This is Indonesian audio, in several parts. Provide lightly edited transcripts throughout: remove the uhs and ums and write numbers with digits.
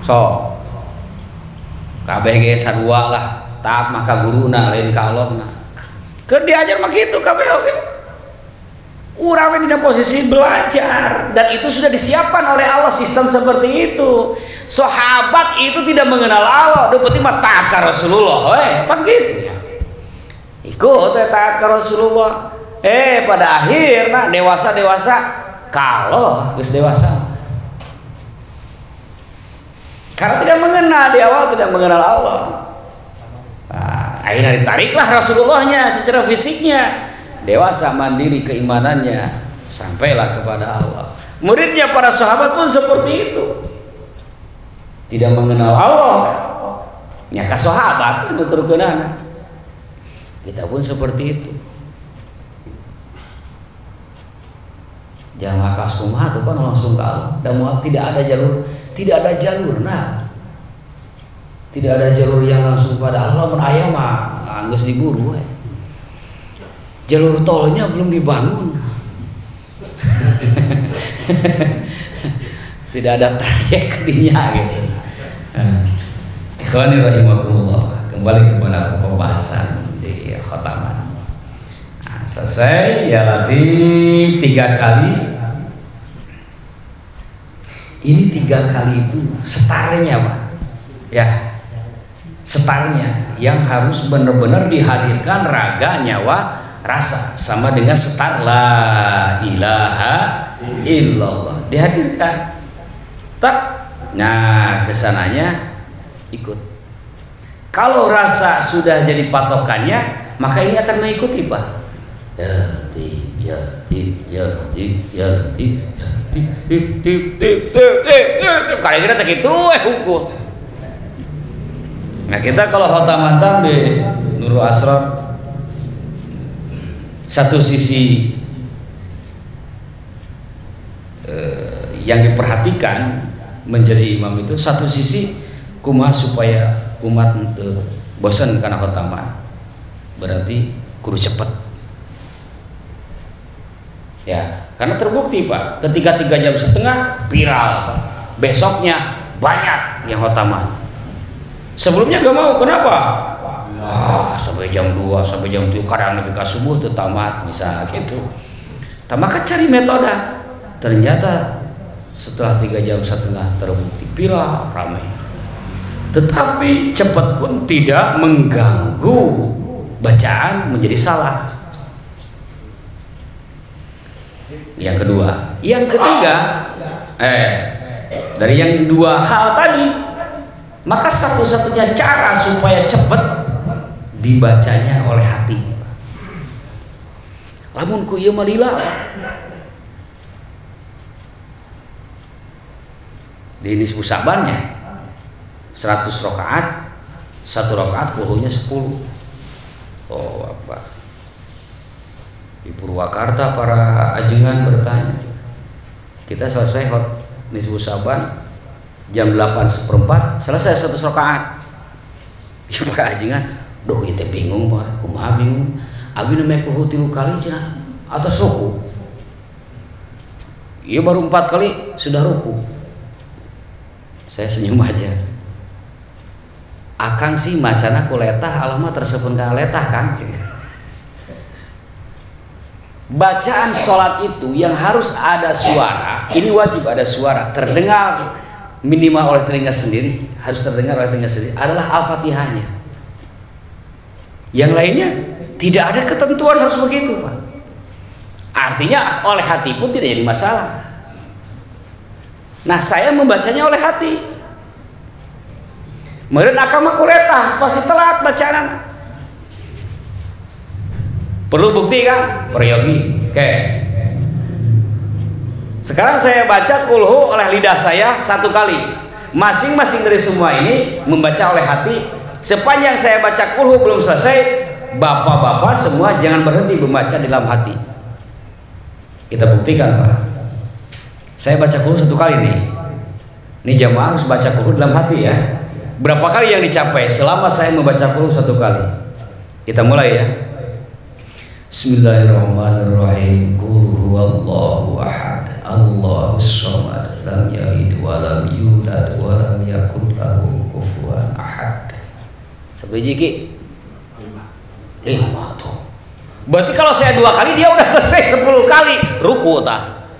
So KBG sadua lah taat maka guruna lain ka Allahna keur diajar mah kitu kabeh oge urang di posisi belajar dan itu sudah disiapkan oleh Allah sistem seperti itu. Sahabat itu tidak mengenal Allah udah penting mah taat ka Rasulullah kan gitu ya ikut taat ka Rasulullah pada akhirnya dewasa kalau geus dewasa karena tidak mengenal di awal tidak mengenal Allah. Nah, akhirnya ditariklah Rasulullahnya secara fisiknya dewasa mandiri keimanannya sampailah kepada Allah. Muridnya para sahabat pun seperti itu tidak mengenal Allah nya ka sahabat nuturkeunana kita pun seperti itu. Jangan makas kumaha tuh kan langsung ke Allah dan tidak ada jalur tidak ada jalur yang langsung pada Allah. Mun aya mah geus diburu jalur tolnya belum dibangun tidak ada trayek dinya gitu. Ikhwani rahimakumullah, kembali kepada pembahasan di khotaman. Selesai ya lebih 3 kali. Ini 3 kali itu setarnya Pak ya, setarnya yang harus benar-benar dihadirkan raga nyawa rasa sama dengan setar la ilaha illallah dihadirkan tak. Nah kesananya ikut. Kalau rasa sudah jadi patokannya maka ini akan mengikuti Pak. Kalau kita tak itu hukum. Nah kita kalau khotamatan di Nurul Asrar satu sisi yang diperhatikan menjadi imam itu satu sisi kumaha supaya umat untuk bosan karena khotaman berarti kudu cepet ya karena terbukti Pak ketika 3,5 jam viral besoknya banyak yang khotaman. Sebelumnya gak mau, kenapa? Sampai jam 2, sampai jam 7 kadang lebih ke subuh tuh tamat bisa gitu. Maka cari metode. Ternyata setelah 3,5 jam terbukti viral ramai. Tetapi cepat pun tidak mengganggu bacaan menjadi salah. Yang kedua, yang ketiga, dari yang 2 hal tadi, maka satu-satunya cara supaya cepat dibacanya oleh hati. Lamun ku ieu mah lila. Di nisfu sabannya 100 rakaat, 1 rakaat kuhunya 10. Oh apa? Di Purwakarta para ajengan bertanya. Kita selesai nisfu saban jam 8:04 selesai 100 rakaat. Ya para ajengan, duh kita bingung Pak, kumaha bingung. Abi nu make kuhu 3 kali cenah atas ruku. Iya baru 4 kali sudah ruku. Saya senyum aja. Akang sih macana ku letah, alamat tersebut kana letah Kang. Bacaan sholat itu yang harus ada suara, ini wajib ada suara, terdengar minimal oleh telinga sendiri, harus terdengar oleh telinga sendiri, adalah Al-Fatihahnya. Yang lainnya tidak ada ketentuan harus begitu Pak. Artinya oleh hati pun tidak jadi masalah. Nah saya membacanya oleh hati. Meureun akama kuletah pasti telat bacaan. Perlu bukti kan? Peryogi. Oke. Sekarang saya baca kulhu oleh lidah saya 1 kali. Masing-masing dari semua ini membaca oleh hati. Sepanjang saya baca kulhu belum selesai, bapak-bapak semua jangan berhenti membaca di dalam hati. Kita buktikan Pak. Saya baca kulhu 1 kali nih. Ini jamaah harus baca kulhu dalam hati ya. Berapa kali yang dicapai selama saya membaca kulhu 1 kali? Kita mulai ya. Bismillahirrahmanirrahim. Qul huwallahu ahad, Allahus samad, lam yalid wa lam yulad wa lam yakul Sabiji ki 5 tuh. Berarti kalau saya 2 kali dia udah selesai 10 kali ruku tah.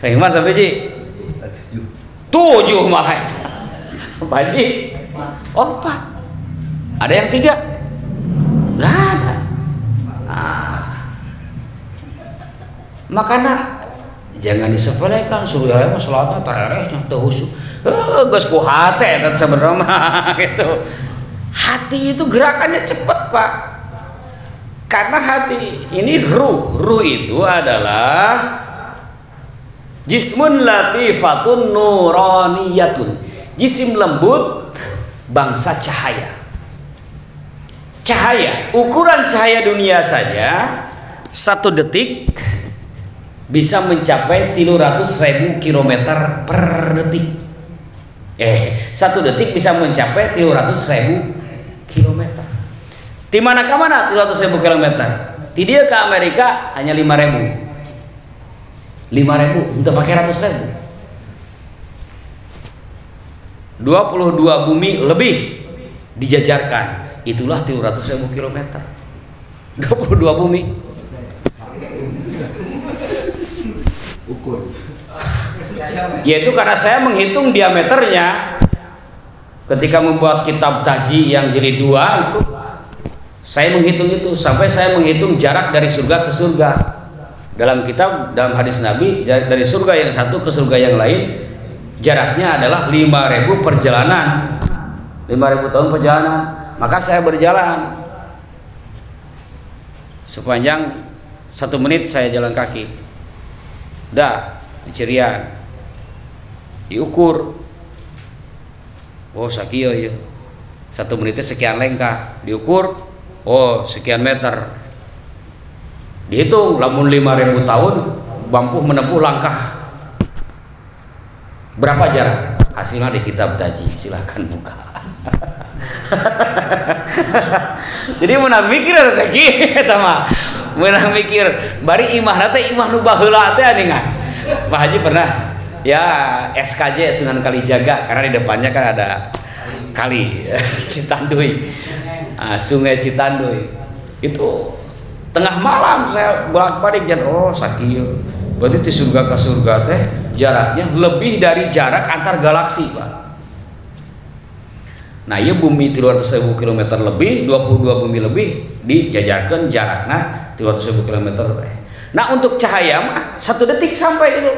Iman sabiji 7 malah itu. Baji 4. Ada yang 3? Nggak ada. Makanya jangan disepelekan, suruh ya mah salatna tarerehnya teu husu. Geus ku hate eta sebenarnya mah gitu. Hati itu gerakannya cepat, Pak. Karena hati ini ruh itu adalah jismun latifatun nuraniyatun. Jisim lembut bangsa cahaya. Cahaya, ukuran cahaya dunia saja 1 detik bisa mencapai 300.000 km per detik. 1 detik bisa mencapai 300.000 km. Di mana ke mana 300.000 km? Di dia ke Amerika hanya 5.000. 5.000 untuk pakai 100.000. 22 bumi lebih dijajarkan. Itulah 300.000 km. 22 bumi. Yaitu karena saya menghitung diameternya ketika membuat kitab taji yang jilid 2 itu, saya menghitung itu sampai saya menghitung jarak dari surga ke surga. Dalam kitab, dalam hadis Nabi, dari surga yang satu ke surga yang lain jaraknya adalah 5.000 perjalanan, 5.000 tahun perjalanan. Maka saya berjalan sepanjang 1 menit saya jalan kaki. Udah di Cirian diukur, oh sakieu ya 1 menitnya sekian lengkah, diukur, oh sekian meter, dihitung lamun 5.000 tahun mampu menempuh langkah berapa jarak, hasilnya di kitab taji, silahkan buka. Jadi menang mikir eta ki eta mah menang mikir bari imahna teh imah nu baheula teh aningan. Pak Haji pernah ya SKJ Sunan Kalijaga, karena di depannya kan ada kali Citanduy, Sungai Citanduy. Itu tengah malam saya bolak-balik jalan, oh sakieu berarti di surga ke surga teh jaraknya lebih dari jarak antar galaksi, Pak. Nah ya bumi 300.000 km lebih, 22 bumi lebih dijajarkan jaraknya 300.000 km. Nah untuk cahaya mah 1 detik sampai gitu.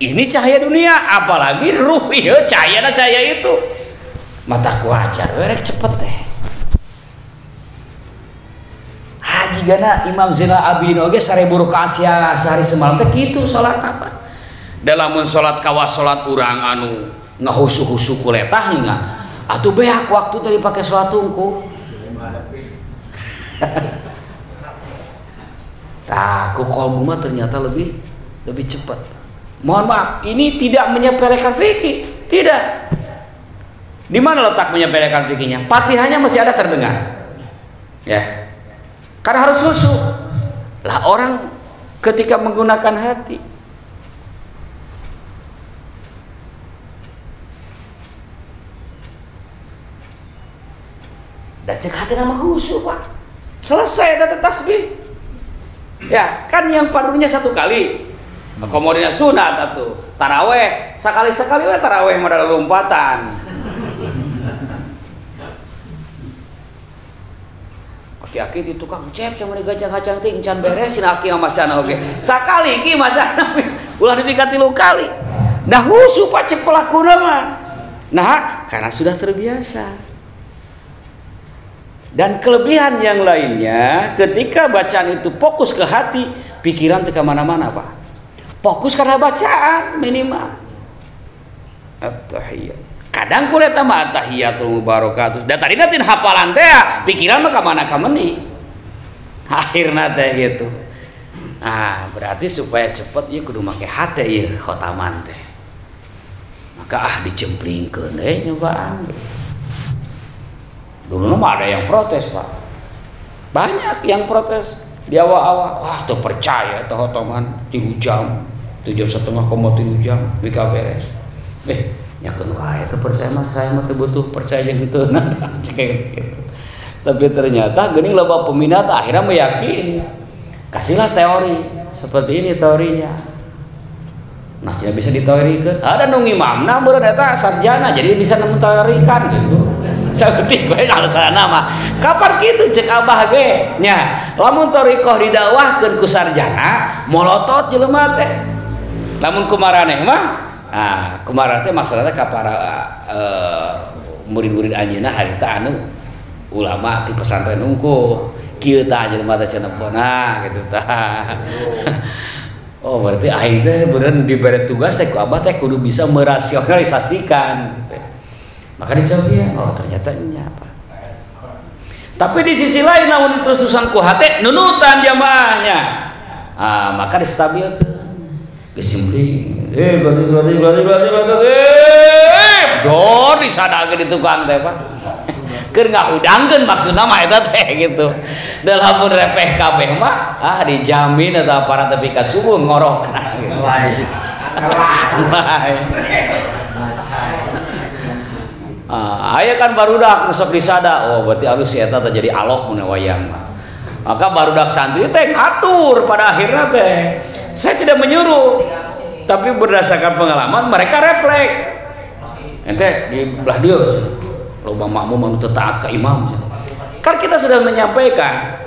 Ini cahaya dunia, apalagi ruh ya cahaya itu. Mataku ajar, werek cepet teh. Haji gana Imam Zainal Abidin oge 1000 rakaat sehari semalam teh kitu salat apa? Dalam salat kawas salat urang anu ngahusu-husu kuletah ningan. Atuh beak waktu tadi pakai salat tungku. Aku kolbu mah ternyata lebih cepat. Mohon maaf, ini tidak menyepelekan fikih, tidak. Di mana letak menyepelekan fikihnya? Fatihahnya masih ada terdengar, ya. Karena harus khusyuk. Lah orang ketika menggunakan hati, dan cek hati nama khusyuk, Pak. Selesai data tasbih. Ya, kan yang padunya 1 kali. Komodinya sunat atuh. Taraweh, sekali-sekali we taraweh modal lompatan. Aki-aki di tukang cep cuma digacang-gacang ting can beresin aki sama macana oge. Sakali ki macana ulah dipika 3 kali. Dah khusyuk Pak cek pelakuna mah. Nah, karena sudah terbiasa. Dan kelebihan yang lainnya, ketika bacaan itu fokus ke hati, pikiran ke mana-mana, Pak. Fokus karena bacaan minimal. At-tahiyat. Kadang kulihat sama at-tahiyatul mubarakatus. Dan tadi nanti hafalan teh, pikiran mah kemana kameni. Akhirnya teh gitu. Nah, berarti supaya cepet ya kudu make hati ya khotaman teh. Maka dicemplingkeun nyobaan. Dulu mah ada yang protes, Pak. Banyak yang protes di awal-awal. Wah, tuh percaya tuh khotaman 3 jam, 7,5 3 jam, bika beres. nyakeun wae teu percaya mah saya mah teu butuh percaya yang gitu nah cek gitu. Tapi ternyata geuning loba peminat akhirnya meyakini. Kasihlah teori seperti ini teorinya. Nah, tidak bisa diteorikan. Ada nu ngimamna meureun eta sarjana jadi bisa menteorikan gitu. Saeutik we alasan nama. Kapan kitu cek Abah ge nya. Lamun thariqah didakwahkeun ku sarjana, molotot jelema teh. Lamun kumaraneh mah kumaraneh teh maksudna ka para murid-murid anjeunna harita anu ulama di pesantren unggul. Kieu tah jelema teh cenah pona gitu tah. Oh berarti aing teh beneran diberi tugas teh ku Abah teh kudu bisa merasionalisasikan gitu. Maka dijawab ya, oh ternyata ini apa. Tapi di sisi lain namun terus-terusan ku hate nunutan jamaahnya. Maka distabilkan. Geus cembling. Berarti. Dor disadakeun di tukang teh Pak. Keur ngahudangkeun maksudna mah eta teh gitu. Da lamun repeh kabeh mah dijamin eta para tepi ka subuh ngorokna gitu. Aya kan barudak sok disada. Oh berarti alus si eta jadi alok mun wayang mah. Maka barudak santri teh ngatur pada akhirnya teh. Saya tidak menyuruh, tapi berdasarkan pengalaman mereka refleks. Ente di belah dia loba makmum anu teu taat ka imam. Kan kita sudah menyampaikan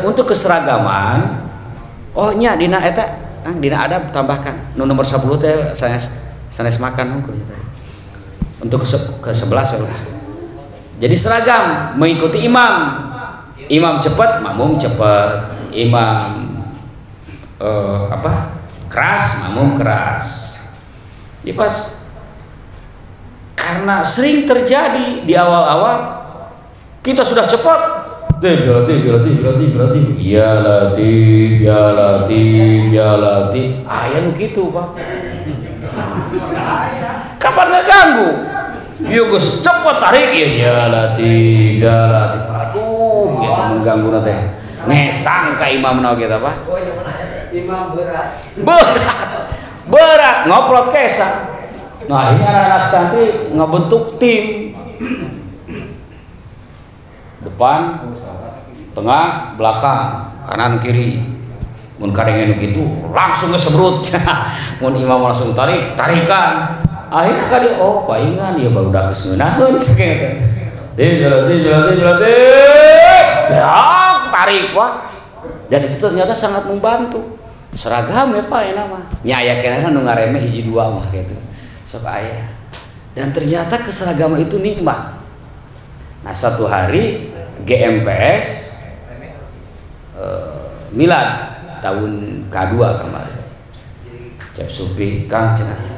untuk keseragaman. Oh nya dina eta dina adab tambahkan nu nomor 10 teh sanes makan hungkul tadi. Untuk ke-11 lah. Jadi seragam mengikuti imam. Imam cepat, makmum cepat. Imam keras, makmum keras. Jadi pas karena sering terjadi di awal-awal kita sudah cepat. Berarti. Ya latif. Aya nu kitu, Pak. Kapan ngeganggu? Yo geus cepet tarik ya latif. Aduh, ya mengganggu teh. Ngesang ka imam naon kita Pak? Imam berat. Ngoprot kesa. Nah, ini anak-anak santri ngebentuk tim. Depan, tengah, belakang, kanan kiri. Mun kadenge nu kitu langsung ngesebrut. Mun imam langsung tarikan. Akhirnya kali paingan ya baru dak geus ngeunaheun ceuk. Jelati. Tarik Pak. Dan itu ternyata sangat membantu. Seragam ya Pak enak mah. Nya aya kenana nu ngaremeh hiji dua mah gitu. Sok aya. Dan ternyata keseragaman itu nikmat. Nah, satu hari GMPS milad tahun K2 kemarin. Cep Supri Kang cenah.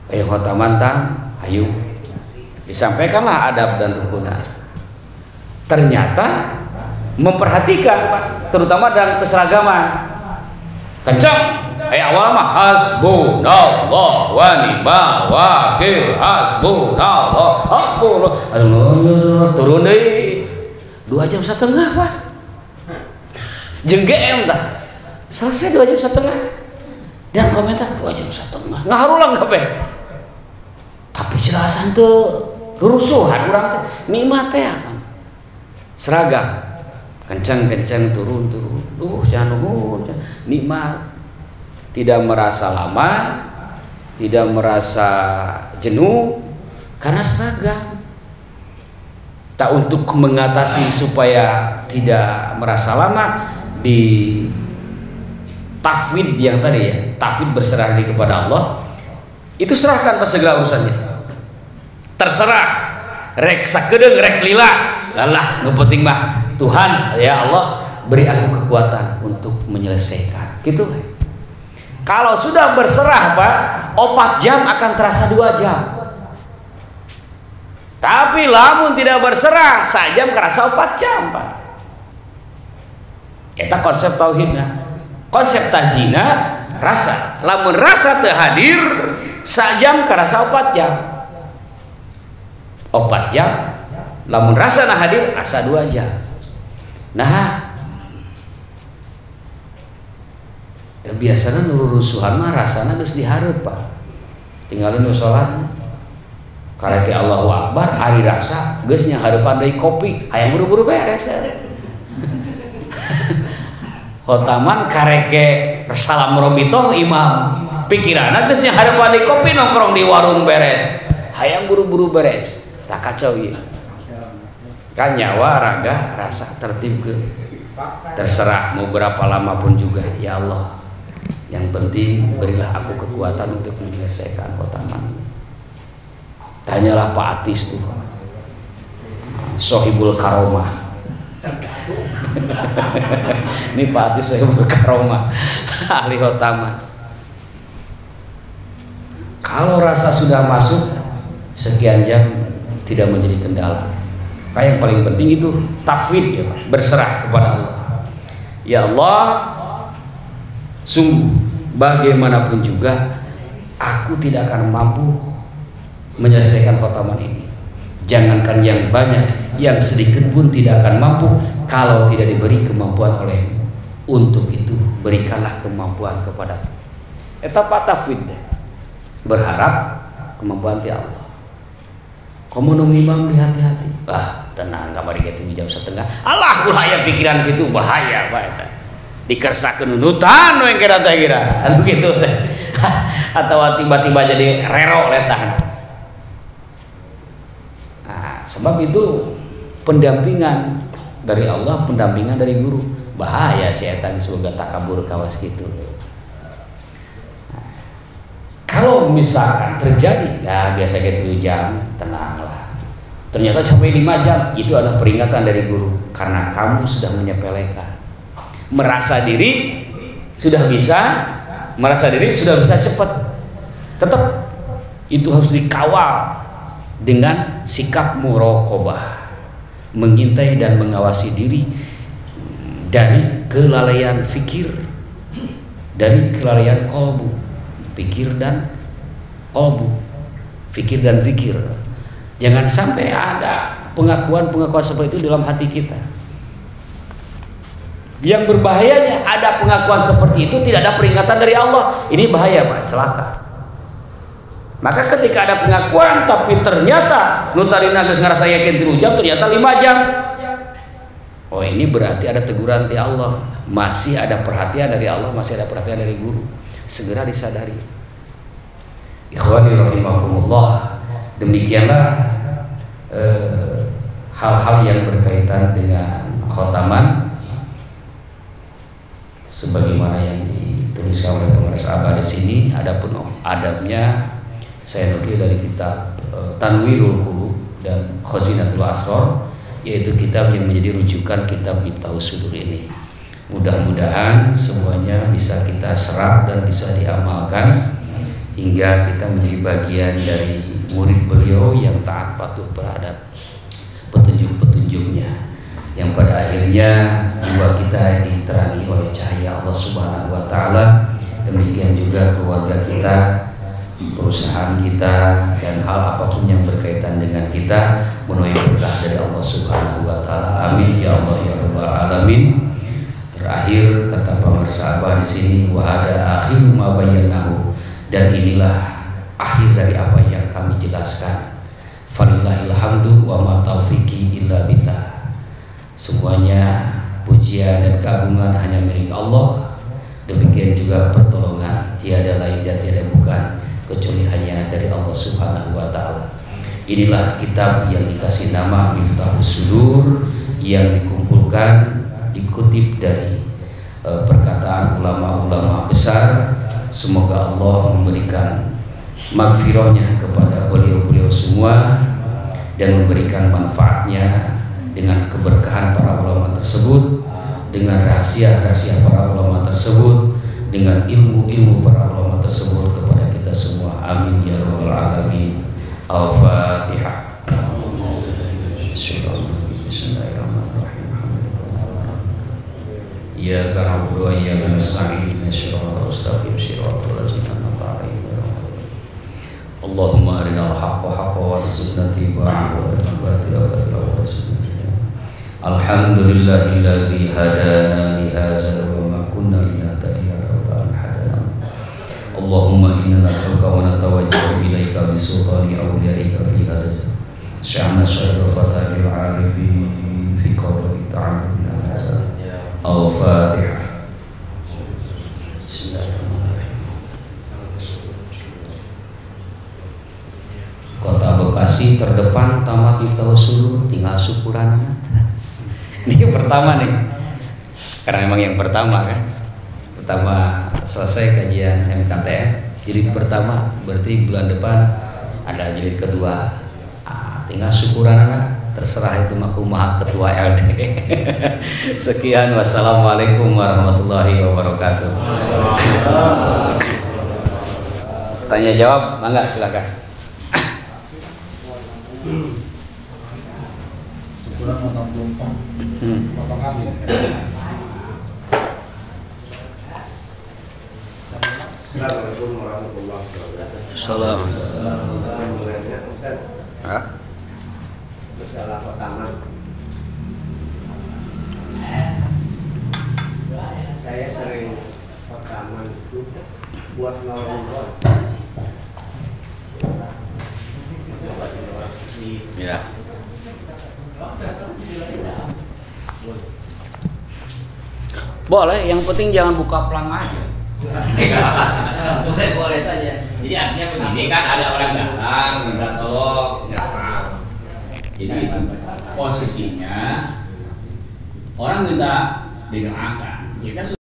Ayo kota mantang, ayo. Disampaikanlah adab dan rukunah. Ternyata memperhatikan Pak, terutama dalam keseragaman. Kencang. Awal mah hasbunallah wa ni'mal wakil, hasbunallah. Turun deui. 2 jam setengah Pak. Jeung GM tah. Selesai 2 jam setengah. Dan komentar 2 jam setengah. Ngaharulang kabeh. Tapi jelasan teu rurusuhan urang teh. Nikmat teh seragam. Kencang turun. Jangan nuhun. Nikmat. Tidak merasa lama, tidak merasa jenuh karena seragam. Tak untuk mengatasi supaya tidak merasa lama di tafwid yang tadi ya, tafwid berserah diri kepada Allah. Itu serahkan pas segala urusannya. Terserah, rek sakedeung rek lila. Alah, nu penting mah Tuhan ya Allah beri aku kekuatan untuk menyelesaikan. Gitu. Kalau sudah berserah Pak, 4 jam akan terasa 2 jam. Tapi lamun tidak berserah, 1 jam kerasa 4 jam Pak. Eta konsep tauhidna. Konsep tajina rasa. Lamun rasa teu hadir, 1 jam kerasa 4 jam. 4 jam. Lamun rasa na hadir, asa 2 jam. Nah, biasanya nurusuhan mah rasana geus dihareup Pak. Tinggalin nu salat kareke Allahu Akbar hari rasa geusnya hareupan deui kopi hayang buru-buru beres khotaman kareke salam robitoh imam pikiranna geusnya hareupan deui kopi nongkrong di warung beres hayang buru-buru beres tak kacau ieu kan nyawa raga rasa tertib ke terserah mau berapa lama pun juga ya Allah yang penting berilah aku kekuatan untuk menyelesaikan khotaman. Tanyalah Pak Atis tuh Sohibul Karomah ini Pak Atis Sohibul Karomah ahli khotamah. Kalau rasa sudah masuk sekian jam tidak menjadi kendala. Kayak yang paling penting itu tafwid ya Pak, berserah kepada Allah. Ya Allah, sungguh bagaimanapun juga aku tidak akan mampu menyelesaikan khotaman ini. Jangankan yang banyak, yang sedikit pun tidak akan mampu kalau tidak diberi kemampuan oleh-Mu. Untuk itu berikanlah kemampuan kepadaku. Etapa tafwid berharap kemampuan ti Allah. Kamu nung imam hati-hati. Tenang kamar gitu jam setengah. Allah ulah aya pikiran gitu bahaya Pak eta. Dikersakeun nunutan we kira-kira. Anu kitu teh. Atau tiba-tiba jadi rero letah. Sebab itu pendampingan dari Allah, pendampingan dari guru. Bahaya si eta geus boga takabur kawas kitu. Kalau misalkan terjadi, ya biasa gitu jam, tenanglah. Ternyata sampai 5 jam, itu adalah peringatan dari guru karena kamu sudah menyepelekan. Merasa diri sudah bisa, cepat. Tetap itu harus dikawal dengan sikap muraqabah, mengintai dan mengawasi diri dari kelalaian fikir, dari kelalaian qalbu, pikir dan qalbu, fikir dan zikir. Jangan sampai ada pengakuan-pengakuan seperti itu dalam hati kita. Yang berbahayanya ada pengakuan seperti itu tidak ada peringatan dari Allah. Ini bahaya Pak, celaka. Maka ketika ada pengakuan tapi ternyata nutarina geus ngarasa yakin 3 jam ternyata 5 jam. Oh ini berarti ada teguran dari Allah, masih ada perhatian dari Allah, masih ada perhatian dari guru. Segera disadari. Ikhwani rahimakumullah, demikianlah hal-hal yang berkaitan dengan khotaman sebagaimana yang dituliskan oleh pengarang Abah di sini. Adapun adabnya saya nukil dari kitab Tanwirul Qulub dan Khazinatul Asrar, yaitu kitab yang menjadi rujukan kitab Miftahus Sudur ini. Mudah-mudahan semuanya bisa kita serap dan bisa diamalkan hingga kita menjadi bagian dari murid beliau yang taat patuh terhadap petunjuk-petunjuknya, yang pada akhirnya jiwa kita diterangi oleh cahaya Allah Subhanahu wa Ta'ala. Demikian juga keluarga kita, perusahaan kita, dan hal apapun yang berkaitan dengan kita menuai berkah dari Allah Subhanahu wa Ta'ala. Amin ya Allah ya Rabbal alamin. Terakhir kata pemirsa Abah di sini, wa hada akhiru ma bayyanahu, dan inilah akhir dari apa yang kami jelaskan. Falillahil hamdu wa ma taufiqi illa billah. Semuanya pujian dan keagungan hanya milik Allah. Demikian juga pertolongan tiada lain dan tiada bukan kecuali hanya dari Allah Subhanahu wa Ta'ala. Inilah kitab yang dikasih nama Miftahus Sudur, yang dikumpulkan, dikutip dari perkataan ulama-ulama besar. Semoga Allah memberikan magfirahnya kepada beliau-beliau semua dan memberikan manfaatnya dengan keberkahan para ulama tersebut, dengan rahasia-rahasia para ulama tersebut, dengan ilmu-ilmu para ulama tersebut kepada kita semua. Amin ya rabbal alamin. Al-Fatihah. Bismillahirrahmanirrahim. Ya na'budu wa iyyaka nasta'in. Shiratal mustaqim shiratal ladzina an'amta 'alaihim. Allahumma arinal haqqa haqqan warzuqna ittiba'ahu wa arinal batila batilan warzuqna ijtinaba. Alhamdulillahilladzi hadana li hadzal wa ma kunna linahtadiya laula an hadana. Allahumma inna nas'aluka wa natawajjahu ilaika bisultani awliyaika fi hadza sya'na syarafata bil arifin fi qawli ta'ala al-Fatihah. Bismillahirrahmanirrahim. Kota Bekasi terdepan tamat Mitausul tinggal syukuran. Ini yang pertama nih, karena memang yang pertama kan, pertama selesai kajian MKTM, jilid pertama, berarti bulan depan ada jilid kedua. Tinggal syukuran anak, terserah itu makumaha ketua LD. Sekian, wassalamualaikum warahmatullahi wabarakatuh. Tanya jawab, mangga silakan. Syukuran motong tumpeng, motong kambing. Assalamualaikum warahmatullahi wabarakatuh. Salam. Masalah pertama, saya sering pertama itu buat nolong orang. Coba di luar sedikit. Ya. Boleh, yang penting jangan buka pelang aja. Boleh saja. Jadi artinya begini kan, ada orang datang minta tolong, nggak tahu. Jadi posisinya orang minta didoakan, kita